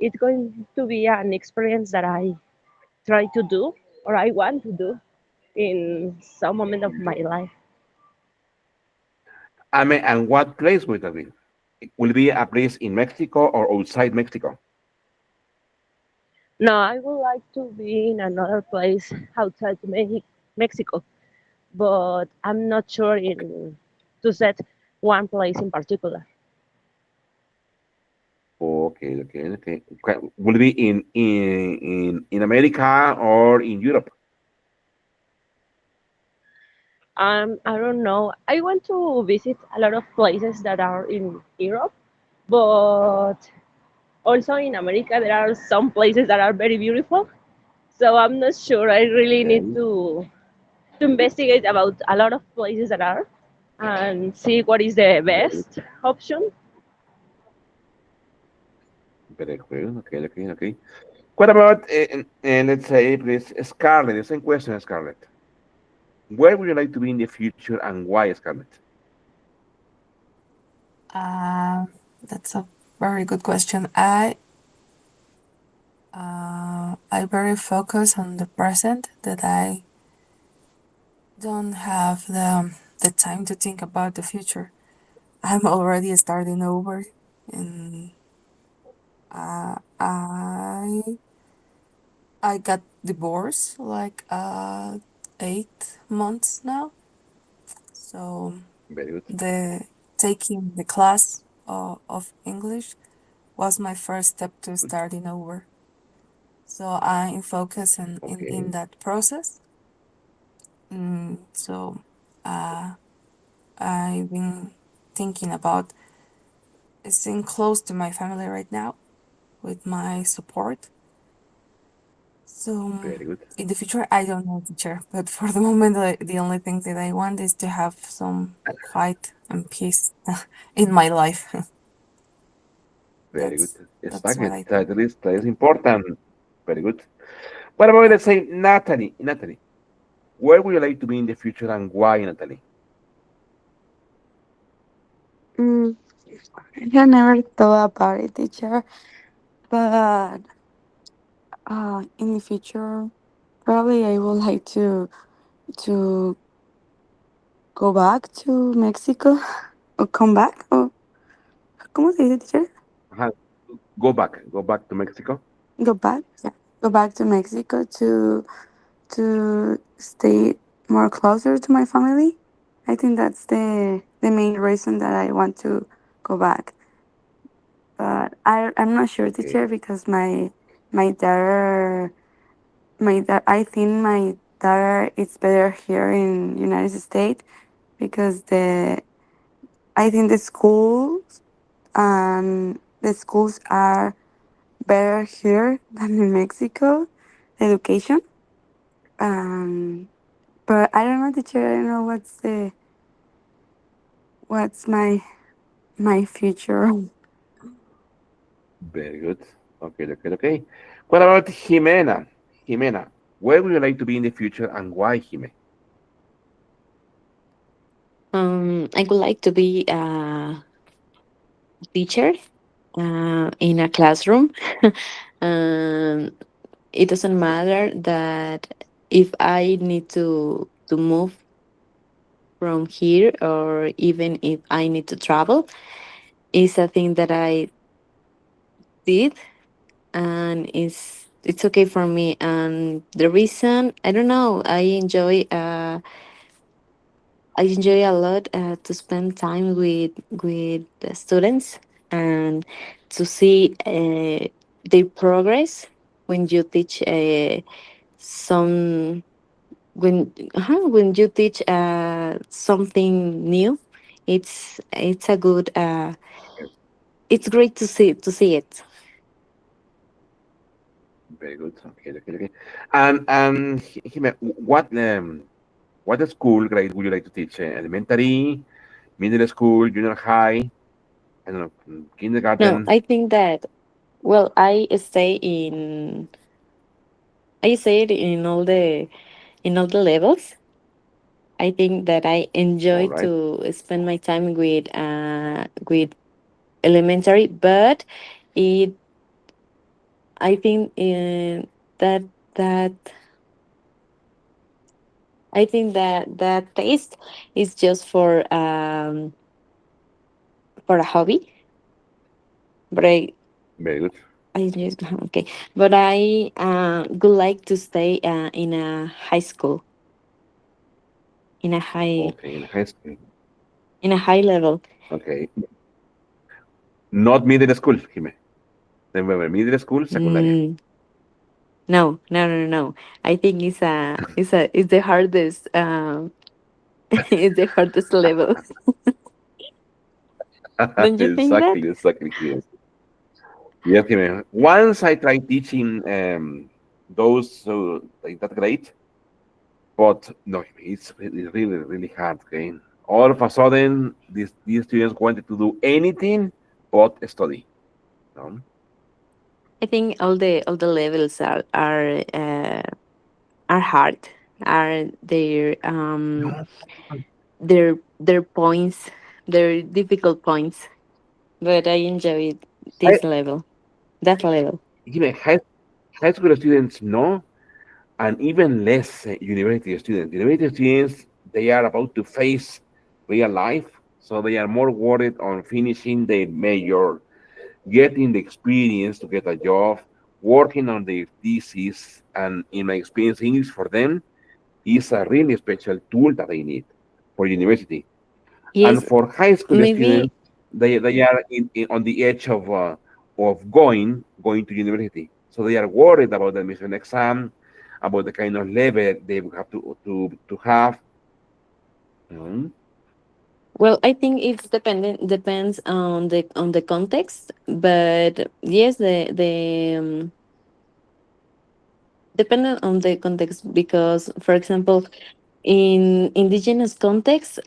C: it's going to be an experience that I try to do or I want to do in some moment of my life.
A: Ame, and what place would that be? Will it be a place in Mexico or outside Mexico?
C: No, I would like to be in another place outside Mexico, but I'm not sure in to set one place in particular.
A: Okay, okay, okay. Will it be in America or in Europe?
C: I don't know. I want to visit a lot of places that are in Europe, but also in America there are some places that are very beautiful. So I'm not sure. I really need
A: Okay.
C: to investigate about a lot of places that are.
H: and see what is the
A: Very good.
H: best option.
A: Very good. Okay, okay, okay. What about, let's say, please, Scarlett? The same question, Scarlett. Where would you like to be in the future and why, Scarlett?
D: Uh, that's a very good question. I very focus on the present that I don't have the time to think about the future. I'm already starting over, and I got divorced like 8 months now. So
A: Very good.
D: the taking the class of English was my first step to
A: Good.
D: starting over. So I'm focused in
A: Okay.
D: that process. So uh, I've been thinking about staying close to my family right now with my support. So
A: Very good.
D: in the future, I don't know, teacher, but for the moment, the only thing that I want is to have some quiet and peace in my life.
A: Very good.
D: That's what
A: Exactly.
D: I think.
A: That is important. Very good. What about,
D: Yeah.
A: let's say, Natalie? Natalie, where would you like to be in the future and why, Natalie?
E: Mm, I have never thought about it, teacher, but in the future, probably I would like to go back to Mexico or come back. Or, ¿cómo se dice, teacher?
A: Uh-huh. Go back to Mexico.
E: Go back, yeah. Go back to Mexico to stay more closer to my family. I think that's the main reason that I want to go back. But I'm not sure,
A: Okay.
E: teacher, because my daughter I think my daughter is better here in United States because I think the schools are better here than in Mexico. Education. Um, but I don't know, teacher. I don't know what's my future.
A: Very good. Okay, okay, okay. What about Jimena? Jimena, where would you like to be in the future and why, Jime?
F: I would like to be teacher in a classroom. um, it doesn't matter that if I need to move from here or even if I need to travel, is a thing that I did and it's okay for me. And the reason I don't know, I enjoy a lot to spend time with the students and to see their progress when you teach some when you teach something new. It's a good it's great to see it.
A: Very good. Okay, okay, okay. And Jime, what school grade would you like to teach? Elementary, middle school, junior high, I don't know,
F: No,
A: kindergarten.
F: I think that well I stay in all the levels. I think that I
A: All
F: enjoy
A: right.
F: to spend my time with elementary, but it I think that that I think that taste is just for a hobby. But
A: Very good.
F: I just okay. But I would like to stay in a high school, in a high
A: Okay, in high school.
F: in a high level.
A: Okay. Not middle school, Jime. Remember, middle school, secundaria.
F: Mm, no, no, no, no. I think it's the hardest it's the hardest level. Don't you think that?
A: Exactly, exactly. Yes. Yes, Jime. Once I tried teaching those like that grade, but no, it's really, really hard. Okay, All of a sudden, these students wanted to do anything but study. No?
F: I think all the levels are hard. Are their points, their difficult points. But I enjoy
A: I,
F: this level, that level.
A: even high school students know, and even less university students. University students, they are about to face real life, so they are more worried on finishing their major, getting the experience to get a job, working on their thesis, and in my experience, English for them is a really special tool that they need for university. And
F: Yes,
A: for high school
F: maybe.
A: students, they are on the edge of going to university. So they are worried about the admission exam, about the kind of level they will have to have. Mm,
F: Well, I think it's depends on the context, but yes, the dependent on the context, because, for example, in indigenous context,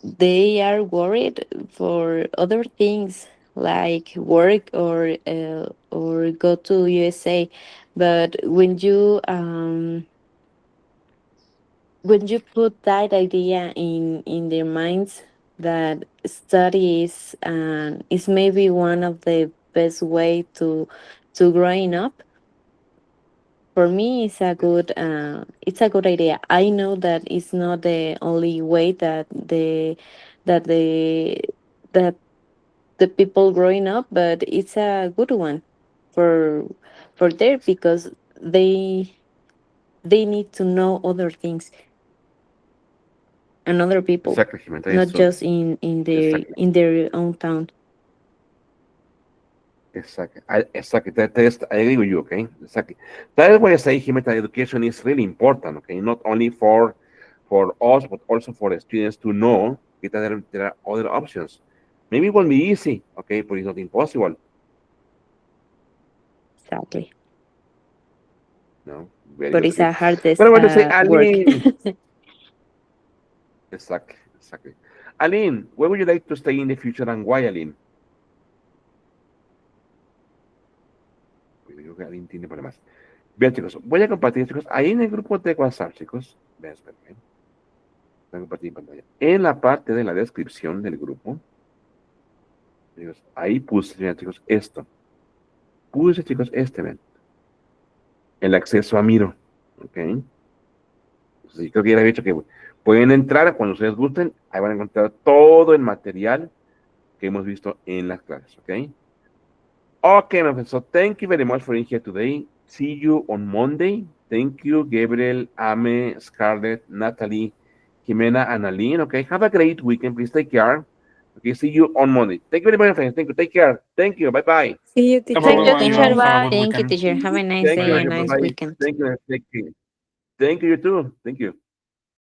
F: they are worried for other things like work or go to USA. But when you put that idea in their minds, that study is maybe one of the best way to growing up, for me it's a good idea. I know that it's not the only way that the that the people growing up, but it's a good one for there, because they need to know other things and other people,
A: exactly, Jimena, that is
F: not
A: true.
F: just in their
A: Exactly,
F: in their own town.
A: exactly. Exactly. I agree with you. Okay, exactly. That is why I say, Jimena, education is really important. Okay, not only for us, but also for the students to know that there are other options. Maybe it won't be easy, okay, but it's not impossible.
F: Exactly.
A: No, very
F: But
A: good.
F: it's
A: Okay.
F: a hardest
A: What about to say,
F: work.
A: Aline? Exactly, exactly. Aline, where would you like to stay in the future and why, Aline? Yo creo que Aline tiene problemas. Bien, chicos, voy a compartir, chicos, ahí en el grupo de WhatsApp, chicos. Vean, espérenme. Voy a compartir pantalla. En la parte de la descripción del grupo, chicos, ahí puse, vean, chicos, esto. Puse, chicos, vean, el acceso a Miro. Ok. Entonces, yo creo que ya les había dicho que pueden entrar cuando ustedes gusten. Ahí van a encontrar todo el material que hemos visto en las clases. Ok. Okay, my friend. So thank you very much for being here today. See you on Monday. Thank you, Gabriel, Ame, Scarlett, Natalie, Jimena, and Aline. Okay, have a great weekend. Please take care. Okay, see you on Monday. Thank you very much, friends. Thank you. Take care. Thank you. Bye bye.
E: See you,
B: No
F: Thank
E: teacher.
F: you,
B: problem,
F: teacher.
B: amigo. Have a
E: Bye.
B: good
F: Thank you,
B: weekend.
F: teacher. Have a nice
A: Thank you.
F: day,
E: Bye.
F: a
A: Bye
F: nice
A: bye.
F: weekend.
A: Thank you. Thank you. Thank you, you too. Thank you.